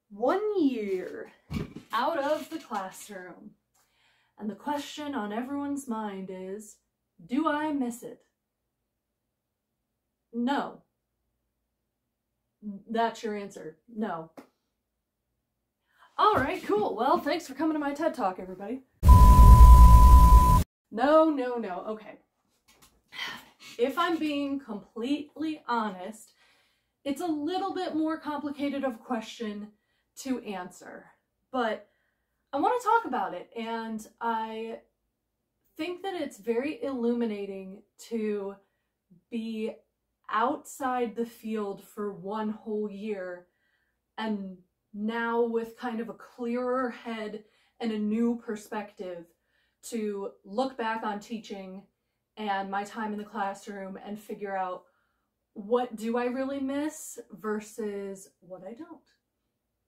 1 year out of the classroom, and the question on everyone's mind is, do I miss it? No. That's your answer. No. All right, cool. Well, thanks for coming to my TED Talk, everybody. No. Okay. If I'm being completely honest, it's a little bit more complicated of a question to answer, but I want to talk about it, and I think that it's very illuminating to be outside the field for 1 whole year, and now with kind of a clearer head and a new perspective to look back on teaching and my time in the classroom and figure out, what do I really miss versus what I don't?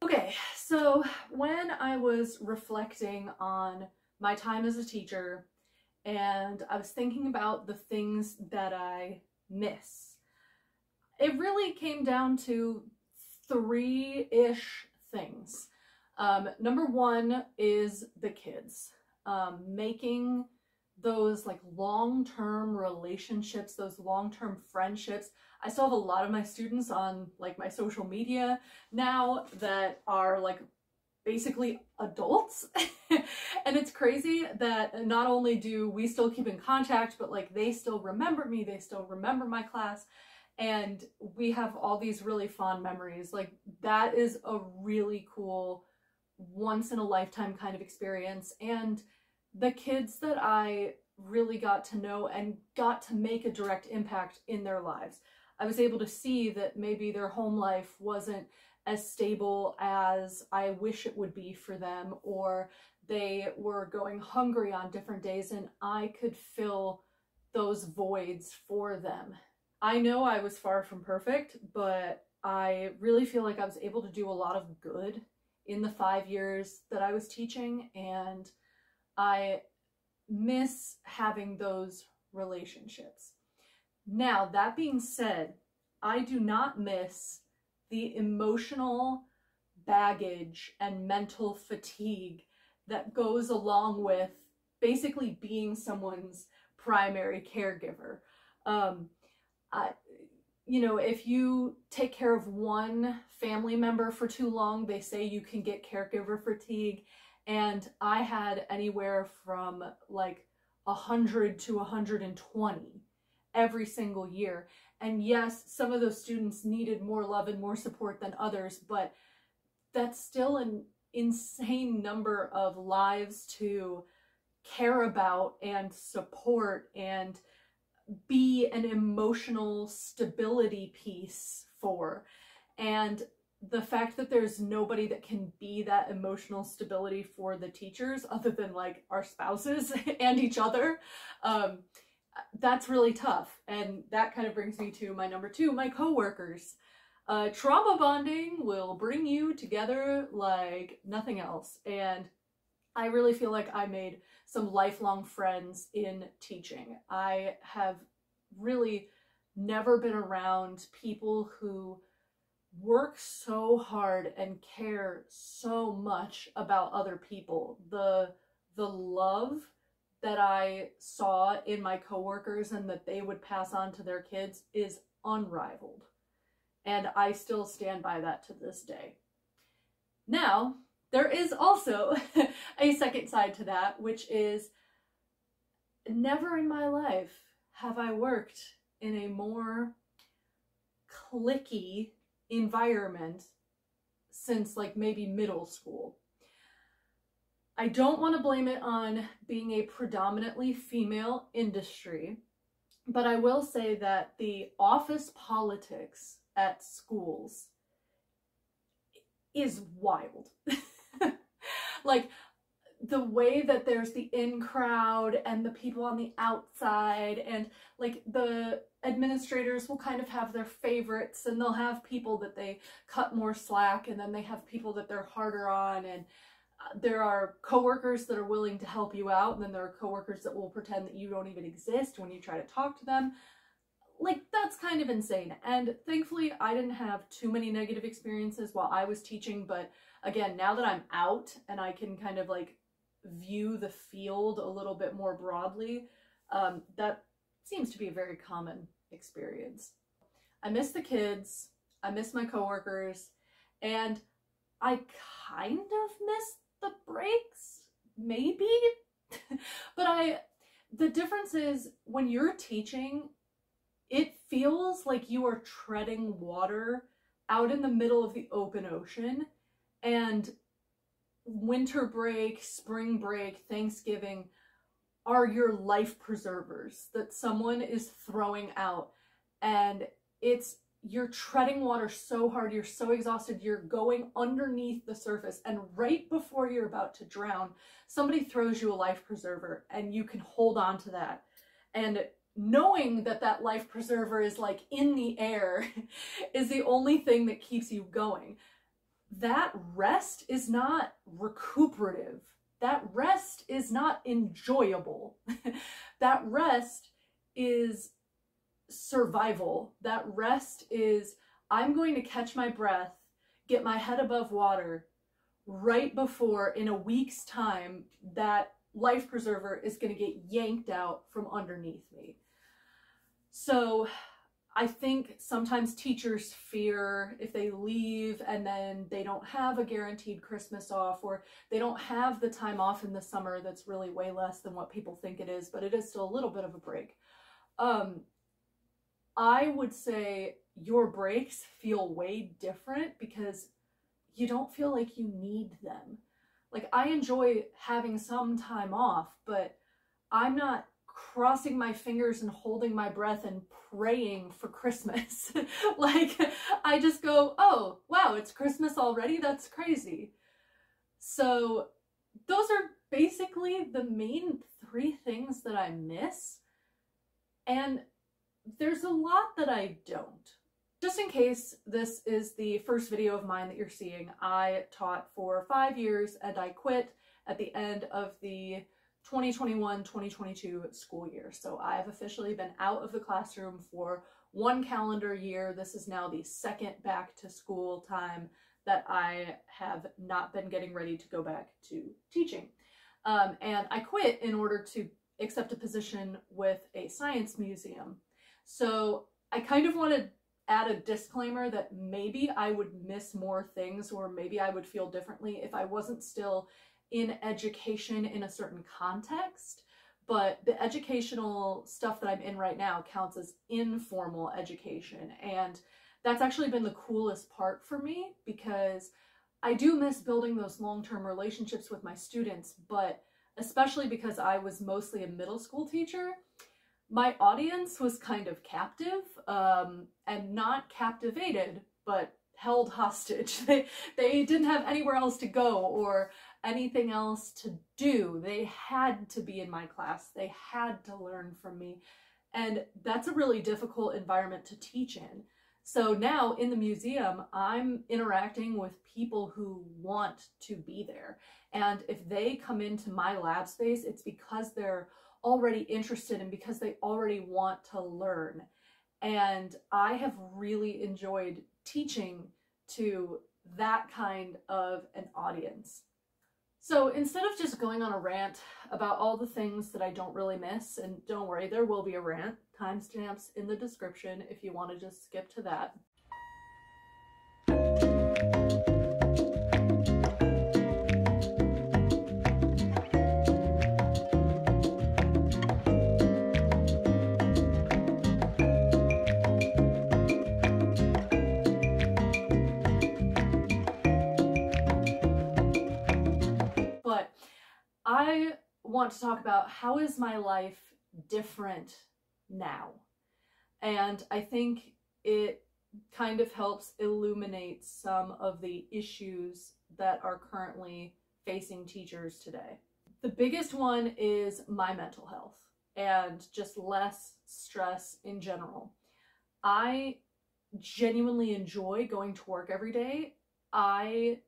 Okay, so when I was reflecting on my time as a teacher and I was thinking about the things that I miss, it really came down to 3-ish things. Number 1 is the kids. Making those like long-term relationships, those long-term friendships. I still have a lot of my students on like my social media now that are like basically adults. And it's crazy that not only do we still keep in contact, but like they still remember me, they still remember my class, and we have all these really fond memories. Like that is a really cool once in a lifetime kind of experience. And the kids that I really got to know and got to make a direct impact in their lives, I was able to see that maybe their home life wasn't as stable as I wish it would be for them, or they were going hungry on different days, and I could fill those voids for them. I know I was far from perfect, but I really feel like I was able to do a lot of good in the 5 years that I was teaching, and I miss having those relationships. Now, that being said, I do not miss the emotional baggage and mental fatigue that goes along with basically being someone's primary caregiver. You know, if you take care of one family member for too long, they say you can get caregiver fatigue. And I had anywhere from like 100 to 120 every single year. And yes, some of those students needed more love and more support than others, but that's still an insane number of lives to care about and support and be an emotional stability piece for. And the fact that there's nobody that can be that emotional stability for the teachers other than like our spouses and each other, that's really tough. And that kind of brings me to my number 2, my coworkers. Trauma bonding will bring you together like nothing else. And I really feel like I made some lifelong friends in teaching. I have really never been around people who work so hard and care so much about other people. The love that I saw in my coworkers and that they would pass on to their kids is unrivaled. And I still stand by that to this day. Now, there is also a second side to that, which is never in my life have I worked in a more cliquey environment since like maybe middle school. I don't want to blame it on being a predominantly female industry, but I will say that the office politics at schools is wild. Like the way that there's the in crowd and the people on the outside, and like the administrators will kind of have their favorites, and they'll have people that they cut more slack, and then they have people that they're harder on, and there are coworkers that are willing to help you out, and then there are coworkers that will pretend that you don't even exist when you try to talk to them. like, that's kind of insane. And thankfully, I didn't have too many negative experiences while I was teaching. But again, now that I'm out and I can kind of like view the field a little bit more broadly, that seems to be a very common experience. I miss the kids, I miss my coworkers, and I kind of miss the breaks, maybe. But the difference is when you're teaching, it feels like you are treading water out in the middle of the open ocean, and winter break, spring break, Thanksgiving are your life preservers that someone is throwing out, and you're treading water so hard, you're so exhausted, you're going underneath the surface, and right before you're about to drown, somebody throws you a life preserver and you can hold on to that. And knowing that that life preserver is like in the air is the only thing that keeps you going. That rest is not recuperative. That rest is not enjoyable. That rest is survival. That rest is, I'm going to catch my breath, get my head above water right before, in a week's time, that life preserver is going to get yanked out from underneath me. So I think sometimes teachers fear if they leave and then they don't have a guaranteed Christmas off, or they don't have the time off in the summer that's really way less than what people think it is, but it is still a little bit of a break. I would say your breaks feel way different because you don't feel like you need them. Like, I enjoy having some time off, but I'm not crossing my fingers and holding my breath and praying for Christmas. Like, I just go, oh, wow, it's Christmas already? That's crazy. So those are basically the main three things that I miss. And there's a lot that I don't. Just in case this is the first video of mine that you're seeing, I taught for 5 years and I quit at the end of the 2021-2022 school year. So I have officially been out of the classroom for 1 calendar year. This is now the second back to school time that I have not been getting ready to go back to teaching. And I quit in order to accept a position with a science museum. So I kind of want to add a disclaimer that maybe I would miss more things, or maybe I would feel differently if I wasn't still in education in a certain context. But the educational stuff that I'm in right now counts as informal education. And that's actually been the coolest part for me, because I do miss building those long-term relationships with my students, but especially because I was mostly a middle school teacher, my audience was kind of captive, and not captivated, but held hostage. They didn't have anywhere else to go or anything else to do. They had to be in my class. They had to learn from me. And that's a really difficult environment to teach in. So now in the museum, I'm interacting with people who want to be there. And if they come into my lab space, it's because they're already interested and because they already want to learn. And I have really enjoyed teaching to that kind of an audience. So instead of just going on a rant about all the things that I don't really miss, and don't worry, there will be a rant, timestamps in the description if you want to just skip to that. But I want to talk about how is my life different now. And I think it kind of helps illuminate some of the issues that are currently facing teachers today. The biggest one is my mental health and just less stress in general. I genuinely enjoy going to work every day. I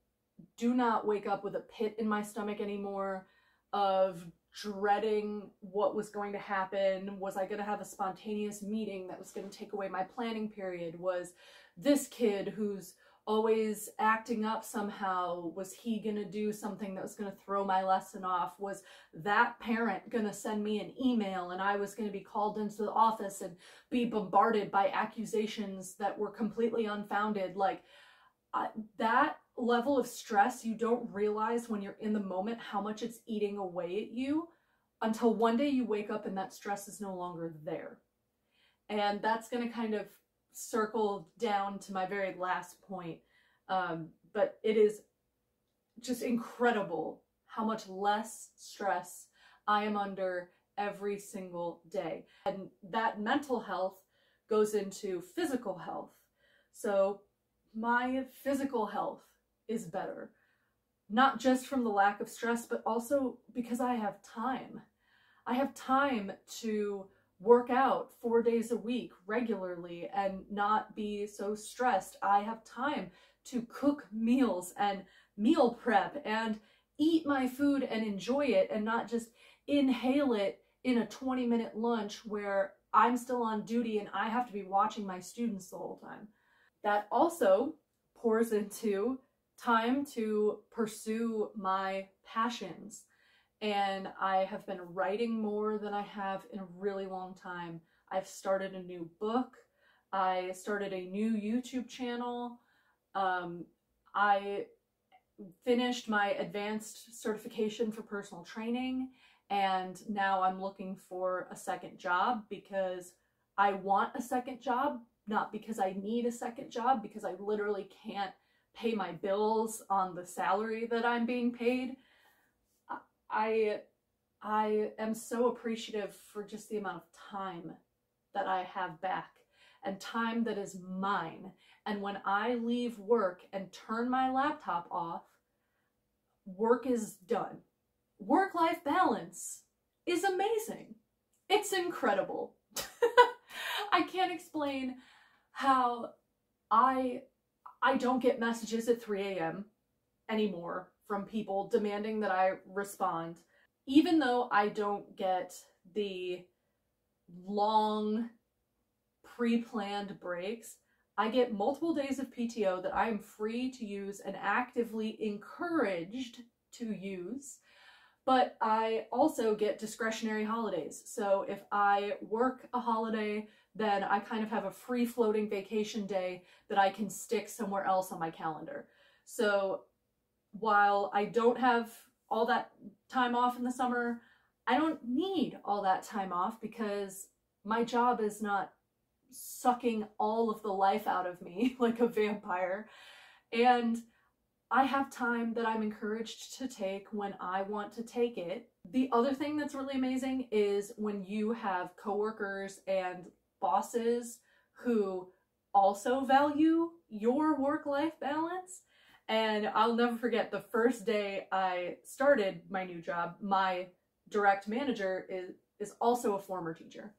do not wake up with a pit in my stomach anymore of dreading what was going to happen. Was I going to have a spontaneous meeting that was going to take away my planning period? Was this kid who's always acting up somehow, was he going to do something that was going to throw my lesson off? Was that parent going to send me an email and I was going to be called into the office and be bombarded by accusations that were completely unfounded? Like, that level of stress, you don't realize when you're in the moment how much it's eating away at you until one day you wake up and that stress is no longer there. And that's going to kind of circle down to my very last point. But it is just incredible how much less stress I am under every single day. And that mental health goes into physical health. So my physical health is better, not just from the lack of stress, but also because I have time. I have time to work out 4 days a week regularly and not be so stressed. I have time to cook meals and meal prep and eat my food and enjoy it and not just inhale it in a 20-minute lunch where I'm still on duty and I have to be watching my students the whole time. That also pours into time to pursue my passions. And I have been writing more than I have in a really long time. I've started a new book. I started a new YouTube channel. I finished my advanced certification for personal training. And now I'm looking for a second job because I want a second job, not because I need a second job, because I literally can't pay my bills on the salary that I'm being paid. I am so appreciative for just the amount of time that I have back and time that is mine. And when I leave work and turn my laptop off, work is done. Work-life balance is amazing. It's incredible. I can't explain how I don't get messages at 3 a.m. anymore from people demanding that I respond. Even though I don't get the long pre-planned breaks, I get multiple days of PTO that I am free to use and actively encouraged to use. But I also get discretionary holidays. So if I work a holiday, then I kind of have a free floating vacation day that I can stick somewhere else on my calendar. So while I don't have all that time off in the summer, I don't need all that time off because my job is not sucking all of the life out of me like a vampire. And I have time that I'm encouraged to take when I want to take it. The other thing that's really amazing is when you have coworkers and bosses who also value your work-life balance. And I'll never forget the first day I started my new job, my direct manager is also a former teacher.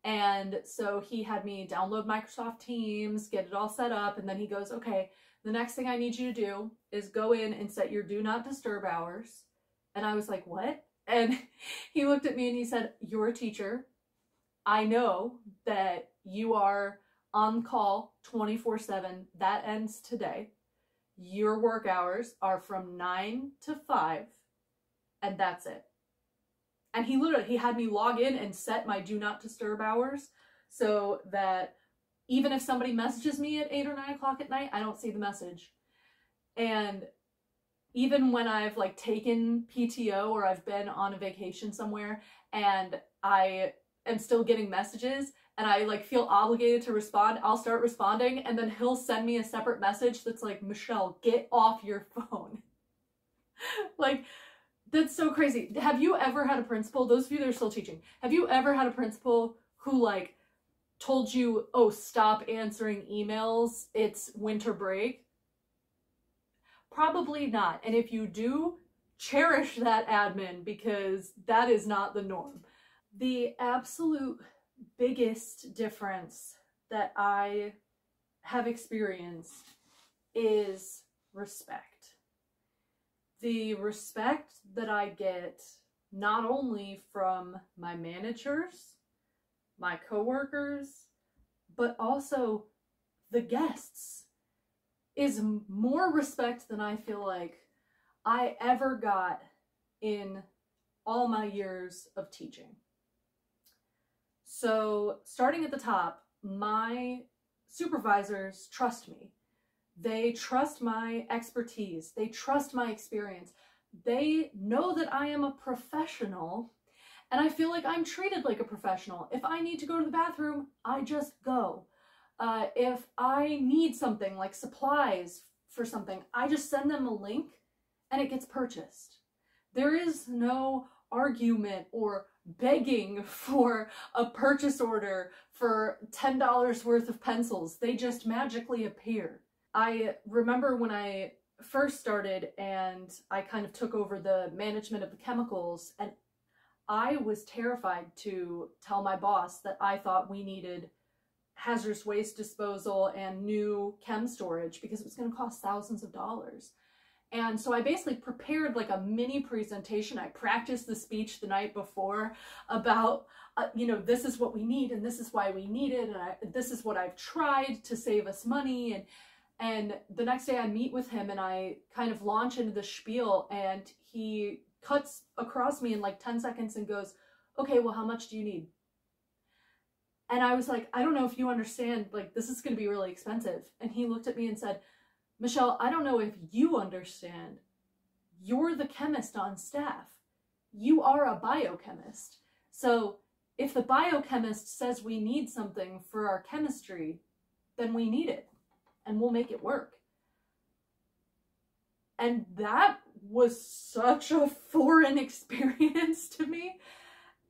And so he had me download Microsoft Teams, get it all set up, and then he goes, okay, the next thing I need you to do is go in and set your do not disturb hours. And I was like, what? And he looked at me and he said, you're a teacher. I know that you are on call 24/7. That ends today. Your work hours are from 9 to 5, and that's it. And he had me log in and set my do not disturb hours so that even if somebody messages me at 8 or 9 o'clock at night, I don't see the message. And even when I've like taken PTO or I've been on a vacation somewhere and I am still getting messages and I like feel obligated to respond, I'll start responding and then he'll send me a separate message that's like, Michelle, get off your phone. Like, that's so crazy. Have you ever had a principal, those of you that are still teaching, have you ever had a principal who like told you, oh, stop answering emails, it's winter break? Probably not. And if you do, cherish that admin because that is not the norm. The absolute biggest difference that I have experienced is respect. The respect that I get not only from my managers, my coworkers, but also the guests, is more respect than I feel like I ever got in all my years of teaching. So starting at the top, my supervisors trust me. They trust my expertise. They trust my experience. They know that I am a professional, and I feel like I'm treated like a professional. If I need to go to the bathroom, I just go. If I need something like supplies for something, I just send them a link and it gets purchased. There is no argument or begging for a purchase order for $10 worth of pencils. They just magically appear. I remember when I first started and I kind of took over the management of the chemicals, and I was terrified to tell my boss that I thought we needed hazardous waste disposal and new chem storage because it was going to cost thousands of dollars. And so I basically prepared like a mini presentation. I practiced the speech the night before about, this is what we need and this is why we need it. And this is what I've tried to save us money. And the next day I meet with him and I kind of launch into the spiel, and he cuts across me in like 10 seconds and goes, okay, well, how much do you need? And I was like, I don't know if you understand, like, this is going to be really expensive. And he looked at me and said, Michelle, I don't know if you understand. You're the chemist on staff. You are a biochemist. So if the biochemist says we need something for our chemistry, then we need it and we'll make it work. And that was such a foreign experience to me.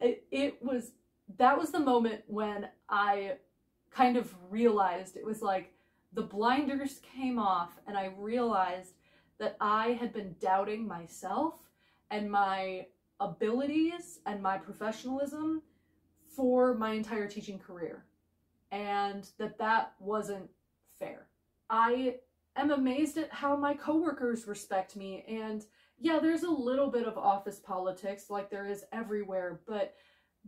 That was the moment when I kind of realized, it was like the blinders came off and I realized that I had been doubting myself and my abilities and my professionalism for my entire teaching career, and that wasn't fair. I am amazed at how my coworkers respect me, and yeah, there's a little bit of office politics like there is everywhere, but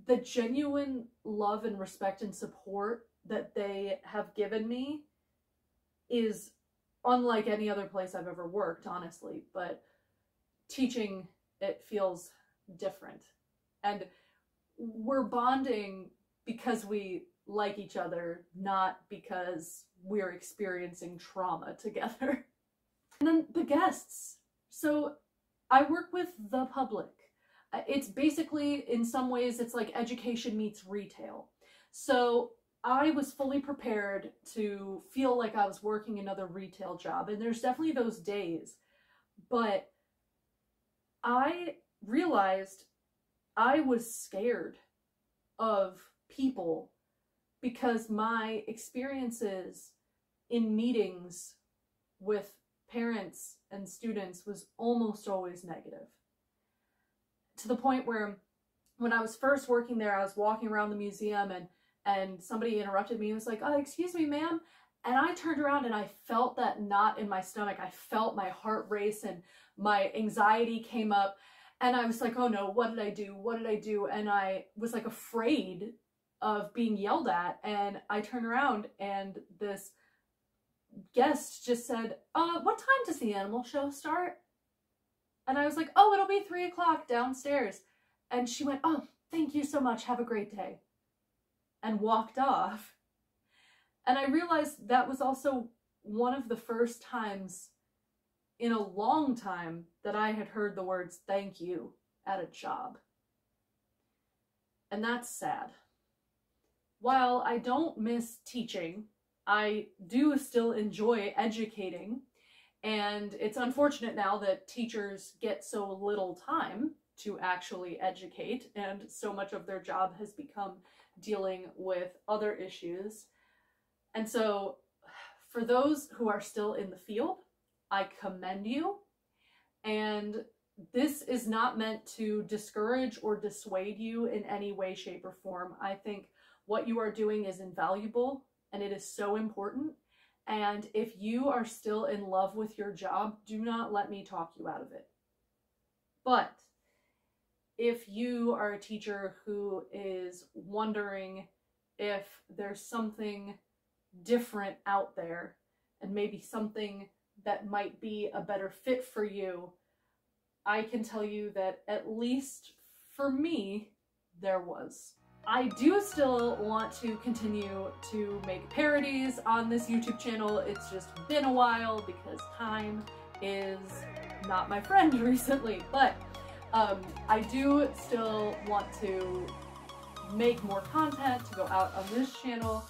the genuine love and respect and support that they have given me is unlike any other place I've ever worked, honestly. But teaching, it feels different. And we're bonding because we like each other, not because we're experiencing trauma together. And then the guests. So I work with the public. It's basically, in some ways, it's like education meets retail. So I was fully prepared to feel like I was working another retail job, and there's definitely those days, but I realized I was scared of people because my experiences in meetings with parents and students was almost always negative. To the point where when I was first working there, I was walking around the museum and somebody interrupted me and was like, oh, excuse me, ma'am. And I turned around and I felt that knot in my stomach. I felt my heart race and my anxiety came up. And I was like, oh no, what did I do? What did I do? And I was like afraid of being yelled at. And I turned around and this guest just said, what time does the animal show start? And I was like, oh, it'll be 3 o'clock downstairs. And she went, oh, thank you so much. Have a great day. And walked off. And I realized that was also one of the first times in a long time that I had heard the words thank you at a job. And that's sad. While I don't miss teaching, I do still enjoy educating. And it's unfortunate now that teachers get so little time to actually educate, and so much of their job has become dealing with other issues. And so for those who are still in the field, I commend you. And this is not meant to discourage or dissuade you in any way, shape, or form. I think what you are doing is invaluable and it is so important. And if you are still in love with your job, do not let me talk you out of it. But if you are a teacher who is wondering if there's something different out there and maybe something that might be a better fit for you, I can tell you that at least for me, there was. I do still want to continue to make parodies on this YouTube channel. It's just been a while because time is not my friend recently, but I do still want to make more content to go out on this channel.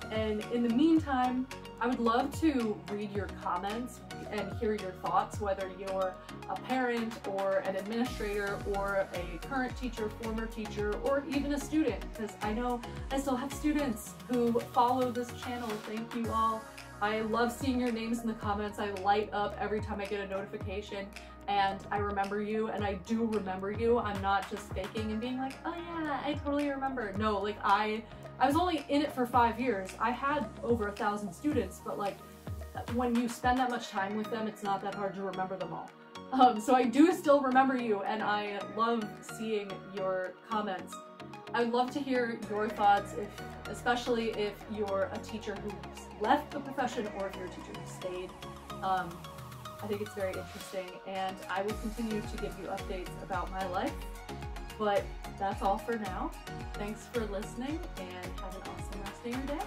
And in the meantime, I would love to read your comments and hear your thoughts, whether you're a parent or an administrator or a current teacher, former teacher, or even a student, because I know I still have students who follow this channel. Thank you all. I love seeing your names in the comments. I light up every time I get a notification, and I remember you, and I do remember you. I'm not just faking and being like, oh yeah, I totally remember. No, like I was only in it for 5 years. I had over 1,000 students, but like when you spend that much time with them, it's not that hard to remember them all. So I do still remember you, and I love seeing your comments. I would love to hear your thoughts, especially if you're a teacher who's left the profession or if you're a teacher who stayed. I think it's very interesting, and I will continue to give you updates about my life. But that's all for now. Thanks for listening, and have an awesome rest of your day.